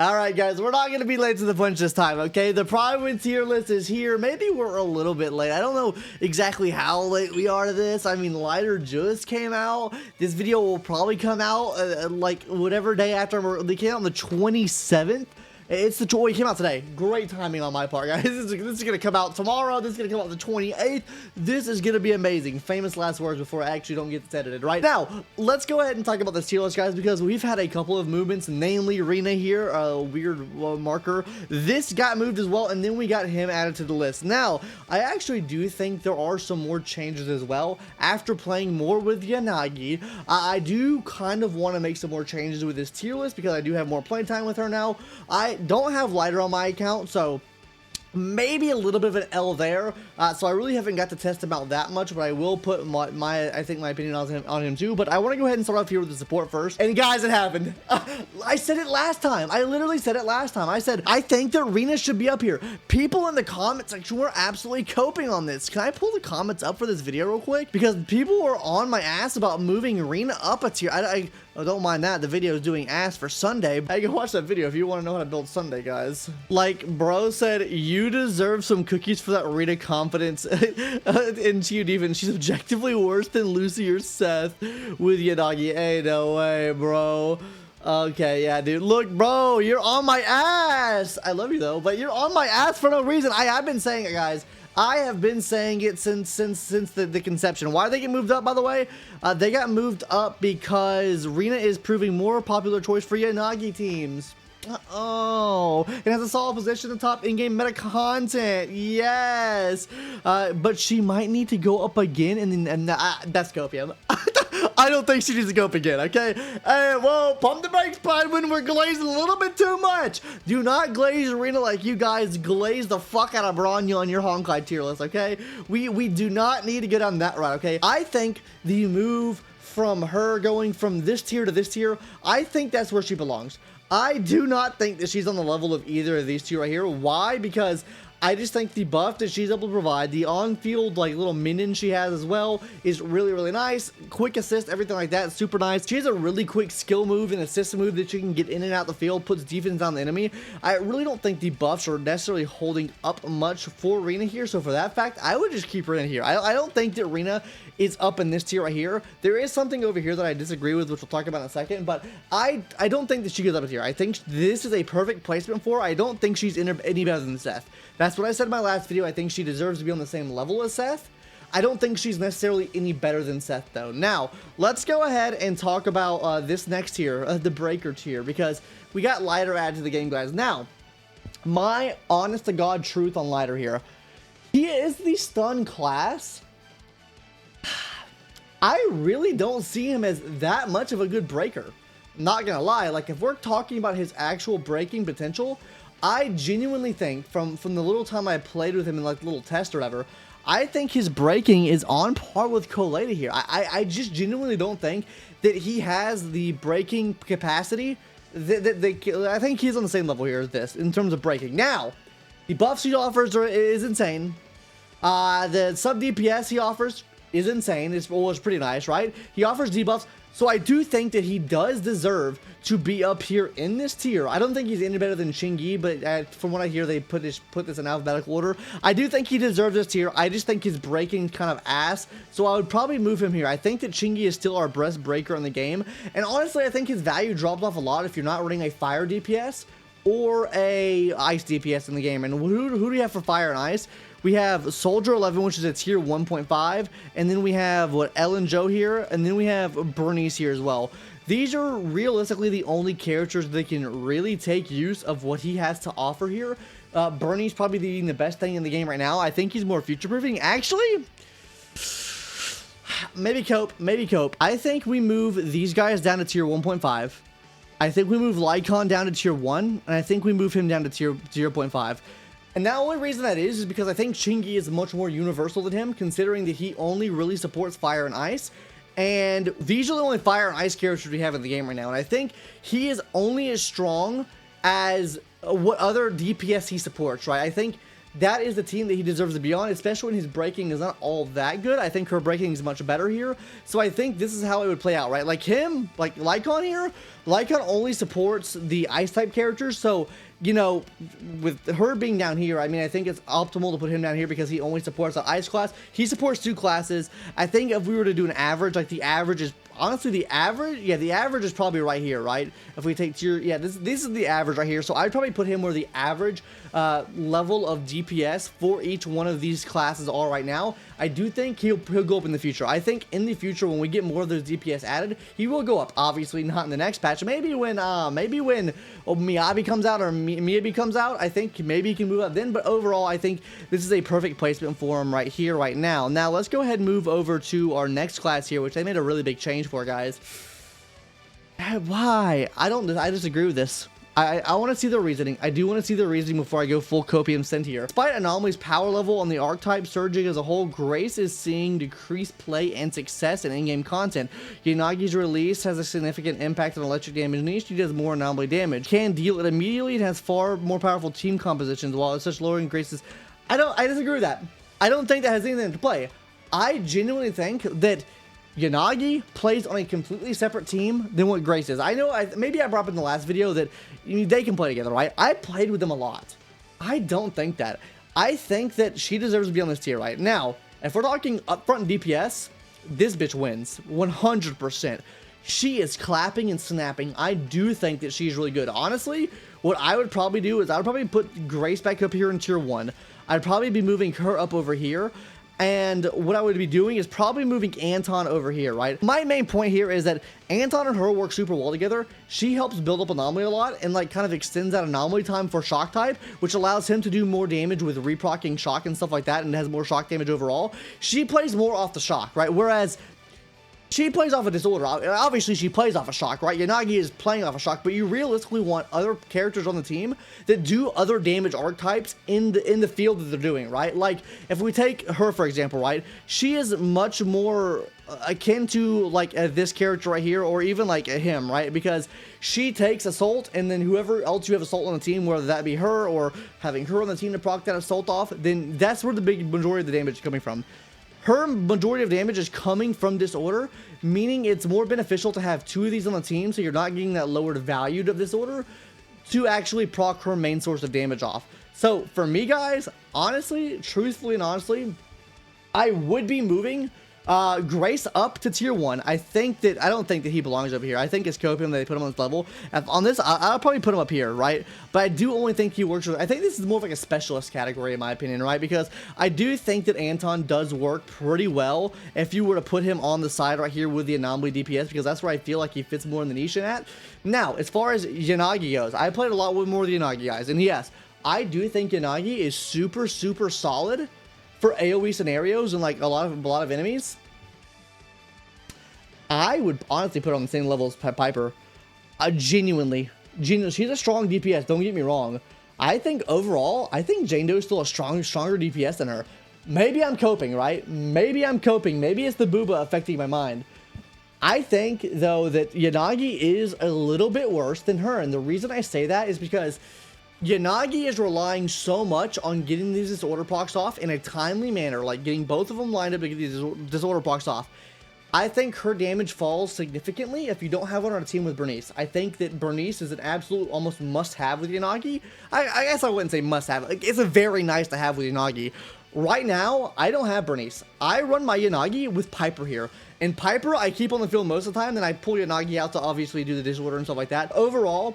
Alright guys, we're not going to be late to the punch this time, okay? The Prydwyn tier list is here. Maybe we're a little bit late. I don't know exactly how late we are to this. I mean, Lighter just came out. This video will probably come out like whatever day after. They came out on the 27th. It's the it came out today. Great timing on my part, guys. This is gonna come out tomorrow. This is gonna come out the 28th. This is gonna be amazing. Famous last words before I actually don't get this edited. Right now, let's go ahead and talk about this tier list, guys, because we've had a couple of movements, namely Rena here, a weird marker. This got moved as well, and then we got him added to the list. Now, I actually do think there are some more changes as well. After playing more with Yanagi, I do kind of want to make some more changes with this tier list because I do have more playtime with her now. I don't have Lighter on my account, so maybe a little bit of an L there. So I really haven't got to test him out that much, but I will put I think my opinion on him too. But I want to go ahead and start off here with the support first. And guys, it happened. I said it last time. I literally said it last time. I said I think that Rena should be up here. People in the comment section were absolutely coping on this. Can I pull the comments up for this video real quick? Because people were on my ass about moving Rena up a tier. Oh, don't mind that. The video is doing ass for Sunday. Hey, go watch that video if you want to know how to build Sunday, guys. Like, bro said, you deserve some cookies for that Rena confidence into you, even. She's objectively worse than Lucy or Seth with Yanagi. Hey, no way, bro. Okay, yeah, dude. Look, bro, you're on my ass. I love you, though, but you're on my ass for no reason. I've been saying it, guys. I have been saying it since the conception. Why did they get moved up, by the way? They got moved up because Rena is proving more popular choice for Yanagi teams. Oh, it has a solid position in the top in-game meta content. Yes, but she might need to go up again, and that's copium. I don't think she needs to go up again, okay? Hey, whoa, pump the brakes, Prydwyn. We're glazing a little bit too much. Do not glaze Rena like you guys glaze the fuck out of Bronya on your Honkai tier list, okay? We do not need to go down that route, okay? I think the move from her going from this tier to this tier, I think that's where she belongs. I do not think that she's on the level of either of these two right here. Why? Because I just think the buff that she's able to provide, the on-field like little minion she has as well, is really, really nice. Quick assist, everything like that, super nice. She has a really quick skill move and assist move that she can get in and out the field, puts defense on the enemy. I really don't think the buffs are necessarily holding up much for Rena here. So for that fact, I would just keep Rena here. I don't think that Rena is up in this tier right here. There is something over here that I disagree with, which we'll talk about in a second, but I don't think that she goes up here. I think this is a perfect placement for her. I don't think she's any better than Seth. That's what I said in my last video. I think she deserves to be on the same level as Seth. I don't think she's necessarily any better than Seth, though. Now, let's go ahead and talk about this next tier, the Breaker tier, because we got Lighter added to the game, guys. Now, my honest-to-God truth on Lighter here. He is the stun class. I really don't see him as that much of a good breaker. Not gonna lie, like if we're talking about his actual breaking potential, I genuinely think from the little time I played with him in like little test or whatever, I think his breaking is on par with Coleta here. I just genuinely don't think that he has the breaking capacity. I think he's on the same level here as this in terms of breaking. Now, the buffs he offers is insane. The sub DPS he offers is insane. It's pretty nice, right? He offers debuffs. So I do think that he does deserve to be up here in this tier. I don't think he's any better than Chingy, but from what I hear, they put this in alphabetical order. I do think he deserves this tier. I just think his breaking kind of ass, so I would probably move him here. I think that Chingy is still our best breaker in the game, and honestly, I think his value drops off a lot if you're not running a fire DPS or a ice DPS in the game. And who do you have for fire and ice? We have Soldier 11, which is a tier 1.5, and then we have Ellen Joe here, and then we have Bernice here as well. These are realistically the only characters that can really take use of what he has to offer here. Bernie's probably the best thing in the game right now. I think he's more future-proofing. Actually, maybe Cope. I think we move these guys down to tier 1.5. I think we move Lycon down to tier 1, and I think we move him down to tier 0.5. And the only reason that is because I think Chingy is much more universal than him, considering that he only really supports fire and ice. And these are the only fire and ice characters we have in the game right now. And I think he is only as strong as what other DPS he supports, right? I think that is the team that he deserves to be on, especially when his breaking is not all that good. I think her breaking is much better here. So I think this is how it would play out, right? Like him, like Lycon here, Lycon only supports the ice type characters. So, you know, with her being down here, I mean, I think it's optimal to put him down here because he only supports the ice class. He supports 2 classes. I think if we were to do an average, like the average is honestly the average. Yeah, the average is probably right here, right? If we take tier, yeah, this is the average right here. So I'd probably put him where the average level of DPS for each one of these classes are right now. I do think he'll go up in the future. I think in the future when we get more of those DPS added, he will go up. Obviously not in the next patch. Maybe when Miyabi comes out or Miyabi comes out, I think maybe he can move up then. But overall, I think this is a perfect placement for him right here, right now. Now let's go ahead and move over to our next class here, which they made a really big change for, guys. Why? I disagree with this. I want to see the reasoning. I do want to see the reasoning before I go full copium scent here. Despite Anomaly's power level on the archetype surging as a whole, Grace is seeing decreased play and success in in-game content. Yanagi's release has a significant impact on electric damage niche. She does more Anomaly damage. Can deal it immediately and has far more powerful team compositions, while it's such lowering Grace's... I disagree with that. I don't think that has anything to play. I genuinely think that Yanagi plays on a completely separate team than what Grace is. I know, maybe I brought up in the last video that they can play together, right? I played with them a lot. I don't think that. I think that she deserves to be on this tier, right? Now, if we're talking upfront DPS, this bitch wins 100%. She is clapping and snapping. I do think that she's really good. Honestly, what I would probably do is I would probably put Grace back up here in tier 1. I'd probably be moving her up over here. And what I would be doing is probably moving Anton over here, right? My main point here is that Anton and her work super well together. She helps build up Anomaly a lot and like kind of extends that Anomaly time for shock type, which allows him to do more damage with reprocking shock and stuff like that, and has more shock damage overall. She plays more off the shock, right? Whereas she plays off a disorder. Obviously, she plays off a shock, right? Yanagi is playing off a shock, but you realistically want other characters on the team that do other damage archetypes in the field that they're doing, right? Like, if we take her, for example, right? She is much more akin to, like, this character right here, or even, like, him, right? Because she takes Assault, and then whoever else you have Assault on the team, whether that be her or having her on the team to proc that Assault off, then that's where the big majority of the damage is coming from. Her majority of damage is coming from Disorder, meaning it's more beneficial to have 2 of these on the team so you're not getting that lowered value of Disorder to actually proc her main source of damage off. So for me, guys, honestly, truthfully and honestly, I would be moving Grace up to tier 1. I don't think that he belongs over here. I think it's copium that they put him on this level. On this, I'll probably put him up here, right? But I do only think he works. I think this is more of like a specialist category in my opinion, right? Because I do think that Anton does work pretty well if you were to put him on the side right here with the Anomaly DPS, because that's where I feel like he fits more in the niche at. Now, as far as Yanagi goes, I played a lot with more of the Yanagi guys, and yes, I do think Yanagi is super, super solid for AoE scenarios and like a lot of enemies. I would honestly put her on the same level as Piper. Genuinely, she's a strong DPS. Don't get me wrong. I think overall, I think Jane Doe is still a stronger DPS than her. Maybe I'm coping, right? Maybe I'm coping. Maybe it's the booba affecting my mind. I think though that Yanagi is a little bit worse than her, and the reason I say that is because Yanagi is relying so much on getting these disorder procs off in a timely manner, like getting both of them lined up to get these disorder procs off. I think her damage falls significantly if you don't have one on a team with Bernice. I think that Bernice is an absolute almost must-have with Yanagi. I guess I wouldn't say must-have. Like, it's a very nice to have with Yanagi. Right now, I don't have Bernice. I run my Yanagi with Piper here. And Piper, I keep on the field most of the time, then I pull Yanagi out to obviously do the disorder and stuff like that. Overall,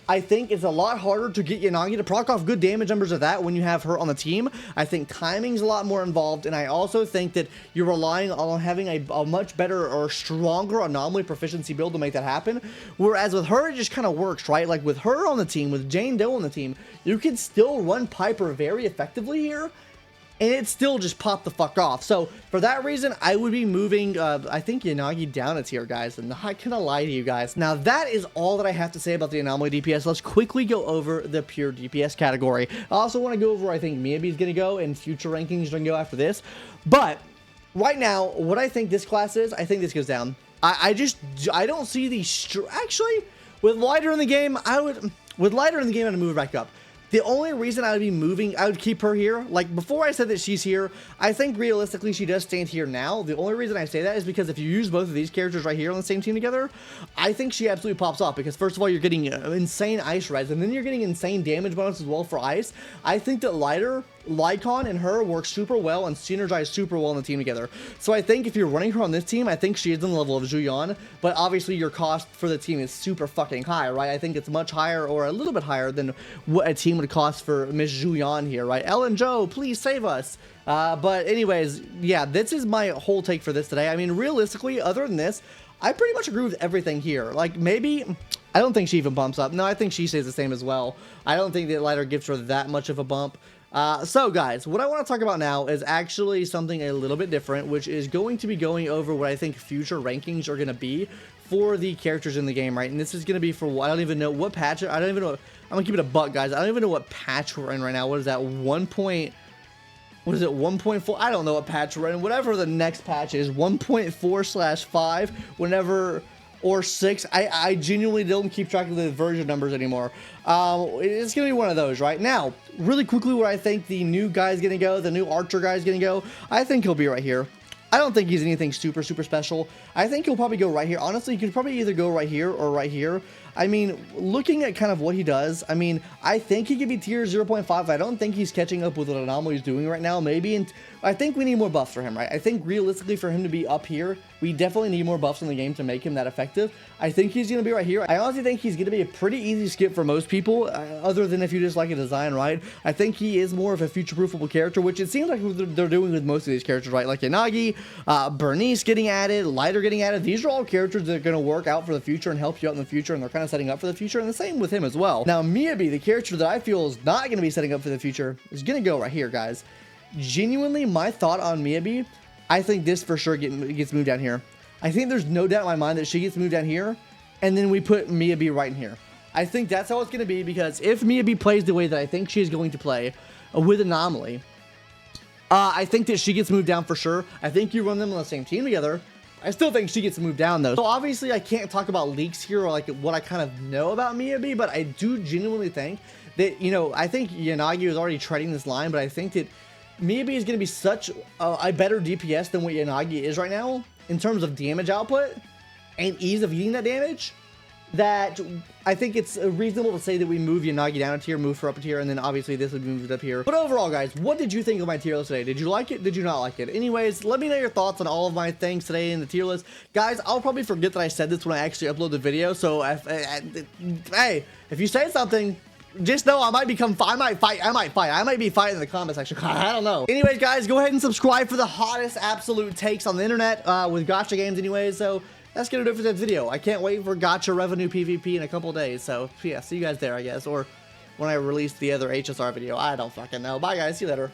I think it's a lot harder to get Yanagi to proc off good damage numbers of that when you have her on the team. I think timing's a lot more involved, and I also think that you're relying on having a much better or stronger Anomaly proficiency build to make that happen. Whereas with her, it just kind of works, right? Like with her on the team, with Jane Doe on the team, you can still run Piper very effectively here, and it still just popped the fuck off. So for that reason, I would be moving, I think, Yanagi down a tier, guys. I'm not gonna lie to you guys. Now, that is all that I have to say about the Anomaly DPS. Let's quickly go over the pure DPS category. I also want to go over where I think Miyabi's gonna go, and future rankings are gonna go after this. But right now, what I think this class is, I think this goes down. I don't see the... Actually, with Lighter in the game, I'd move it back up. The only reason I would be moving, I would keep her here. Like, before I said that she's here, I think realistically she does stand here now. The only reason I say that is because if you use both of these characters right here on the same team together, I think she absolutely pops off, because first of all, you're getting insane ice res, and then you're getting insane damage bonus as well for ice. I think that Lycon and her work super well and synergize super well on the team together. So I think if you're running her on this team, I think she is in the level of Zhuyan, but obviously your cost for the team is super fucking high, right? I think it's much higher, or a little bit higher than what a team would cost for Miss Zhuyan here, right? Ellen Joe, please save us. But anyways, yeah, this is my whole take for this today. I mean, realistically, other than this, I pretty much agree with everything here. Like, maybe, I don't think she even bumps up. No, I think she stays the same as well. I don't think that Lighter gives her that much of a bump. So guys, what I want to talk about now is actually something a little bit different, which is going to be going over what I think future rankings are going to be for the characters in the game, right? And this is going to be for, I don't even know what patch, I don't even know, I'm going to keep it a buck, guys. I don't even know what patch we're in right now. What is that, 1.4? I don't know what patch we're in. Whatever the next patch is, 1.4/5, whenever, or 6. I genuinely don't keep track of the version numbers anymore. It's going to be one of those, right? Now, really quickly, where I think the new guy's going to go, the new archer guy's going to go, I think he'll be right here. I don't think he's anything super special. I think he'll probably go right here. Honestly, he could probably either go right here or right here. I mean, looking at kind of what he does, I mean, I think he could be tier 0.5. I don't think he's catching up with what Anomaly is doing right now. Maybe, I think we need more buffs for him, right? I think realistically for him to be up here, we definitely need more buffs in the game to make him that effective. I think he's going to be right here. I honestly think he's going to be a pretty easy skip for most people, other than if you just like a design, right? I think he is more of a future-proofable character, which it seems like they're doing with most of these characters, right? Like Yanagi, Bernice getting added, Lighter getting added. These are all characters that are going to work out for the future and help you out in the future, and they're kind of setting up for the future, and the same with him as well. Now, Miyabi, the character that I feel is not going to be setting up for the future, is going to go right here, guys. Genuinely, my thought on Miyabi, I think this for sure gets moved down here. I think there's no doubt in my mind that she gets moved down here, and then we put Miyabi right in here. I think that's how it's going to be, because if Miyabi plays the way that I think she is going to play with Anomaly, I think that she gets moved down for sure. I think you run them on the same team together. I still think she gets moved down, though. So obviously, I can't talk about leaks here or like what I kind of know about Miyabi, but I do genuinely think that, you know, I think Yanagi was already treading this line, but I think that Miyabi is going to be such a better DPS than what Yanagi is right now in terms of damage output and ease of eating that damage, that I think it's reasonable to say that we move Yanagi down a tier, move her up a tier, and then obviously this would be moved up here. But overall, guys, what did you think of my tier list today? Did you like it? Did you not like it? Anyways, let me know your thoughts on all of my things today in the tier list. Guys, I'll probably forget that I said this when I actually upload the video, so hey, if you say something, just know I might be fighting in the comment section. I don't know. Anyways, guys, go ahead and subscribe for the hottest absolute takes on the internet with gacha games anyways. So that's gonna do it for this video. I can't wait for gacha revenue PvP in a couple days. So yeah, see you guys there, I guess, or when I release the other HSR video. I don't fucking know. Bye, guys. See you later.